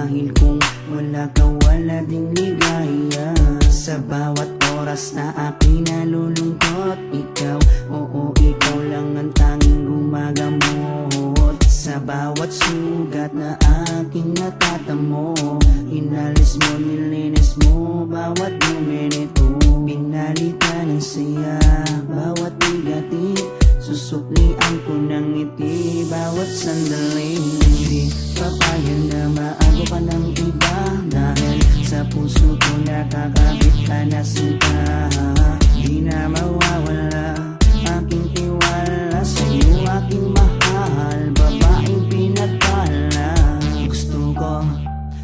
Dahil kung wala ka, wala ding ligaya. Sa bawat oras na aking nalulungkot, ikaw, oo, ikaw lang ang tanging gumagamot. Sa bawat sugat na aking natatamo, inalis mo, nilinis mo bawat minuto. Pinalitan ng saya bawat bigatin, susuklian ko ng ngiti bawat sandali. Hindi papayag na maago ka ng iba, dahil sa puso ko nakakabit ka na sinta. Di na mawawala aking tiwala sa'yo, aking mahal, babaeng pinagpala. Gusto ko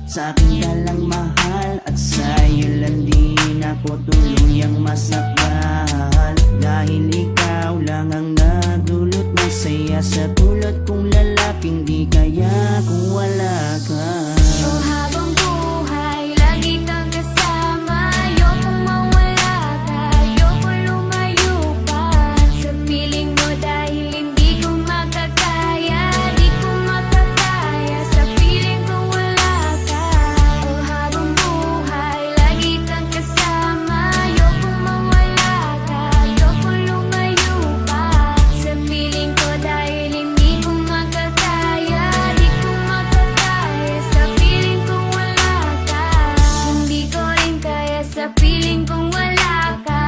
sa akin ka lang mahal, at sa'yo lang din ako tuluyang masakal. Dahil ikaw lang ang nagdulot ng saya sa tulad kong lalaking di kaya kung wala ka. Oh, habang buhay, lagi kang kasama. Ayokong mawala ka, ayokong lumayo pa sa piling mo, dahil hindi ko makakaya, di ko makakaya sa piling kong wala ka. Oh, habang buhay, lagi kang kasama. Ayokong mawala ka, ayokong lumayo pa sa piling ko, dahil hindi ko makakaya, di ko makakaya sa piling kong wala ka. Hindi ko rin kaya sa piling kong wala ka,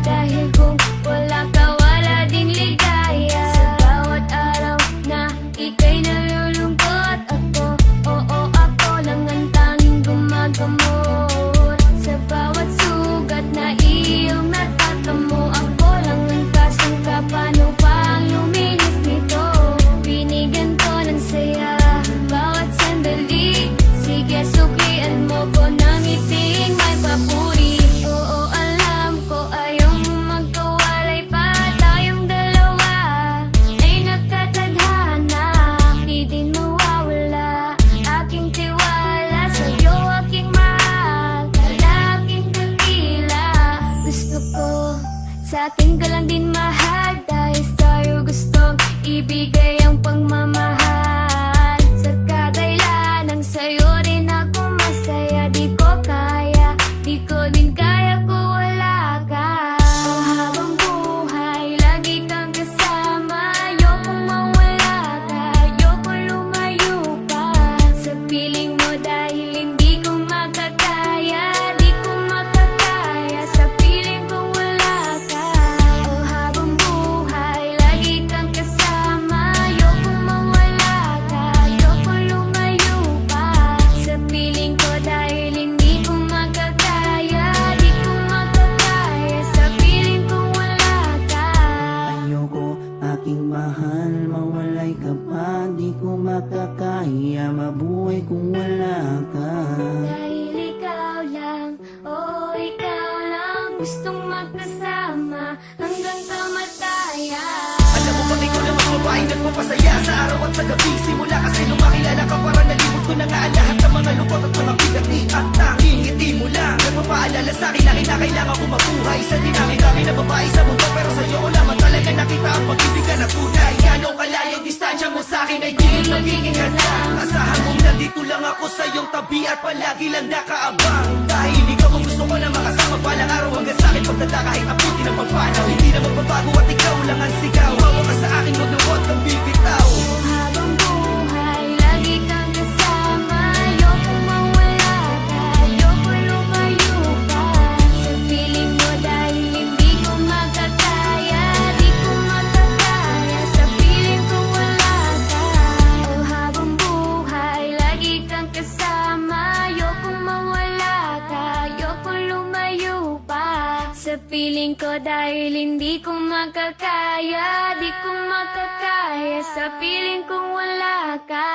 dahil kung wala ka, wala din ligaya. Sa bawat araw na ika'y nalulungkot, ako, oo, ako lang ang tanging gumagamot. Sa bawat sugat na iyong natatamo, ako lang ang kasangka. Paano pa ang luminis nito? Binigyan ko ng saya bawat sandali. Sige, suklian mo ko ng ngiting may papuri. Oo, alam ko ayaw mo magkawalay pa, tayong dalawa ay nagkatadhana. Di din mawawala aking tiwala sa'yo, aking mahal, lalaking dakila. Gusto ko sa akin ka lang din mahal, dahil sa'yo gustong ibigay ang pagmamahal. Sa kadailan ng sa'yo rin ako masaya, di ko kaya, di ko din kaya kung wala ka. Oh, habang buhay, lagi kang kasama. Ayokong mawala ka, ayokong lumayo pa sa piling mo, dahil hindi ko makakaya, di ko makakaya sa piling kong wala ka. Oh, habang buhay, lagi kang kasama. Ayokong mawala ka, ayokong lumayo pa sa piling ko, dahil hindi ko makakaya, di ko makakaya sa piling kong wala ka. Ayoko, aking mahal, mawalay ka pa, di ko makakaya mabuhay kung wala ka. Dahil ikaw lang, oo, ikaw lang gustong magkasama hanggang kamatayan. Alam mo bang ikaw lang ang babaeng nagpapasaya sa araw at sa gabi? Simula kasi nung makilala ka, parang nalimot ko na nga ang lahat ng mga lungkot at mga bigati. At tanging ngiti mo lang nagpapaalala sa'kin na kinakailangan ko mabuhay sa dinami-dami na babae sa mundo. Pero sa'yo ko naman talaga nakita ang pag-ibig na tunay. Gano'ng kalayo distansya mo sa'kin ay di rin magiging hadlang. Asahan mong nandito lang ako sa iyong tabi at palagi lang nakaabang. Dahil ikaw ang gusto ko na makasama balang araw hanggang sa'kin pagdada kahit abutin ang pagpanaw. Hindi na magbabago at ikaw lang ang sigaw. Bawa ka sa akin, huwag na huwag kang bibitaw. Habang buhay, lagi kang kasama. Ayokong mawala ka, ayokong lumayo pa sa piling mo, dahil hindi ko makakaya, di ko makakaya sa piling kong wala ka. Oh, habang buhay, lagi kang kasama. Ayokong mawala ka, ayokong lumayo pa sa piling ko, dahil hindi ko makakaya, di ko makakaya sa piling kong wala ka.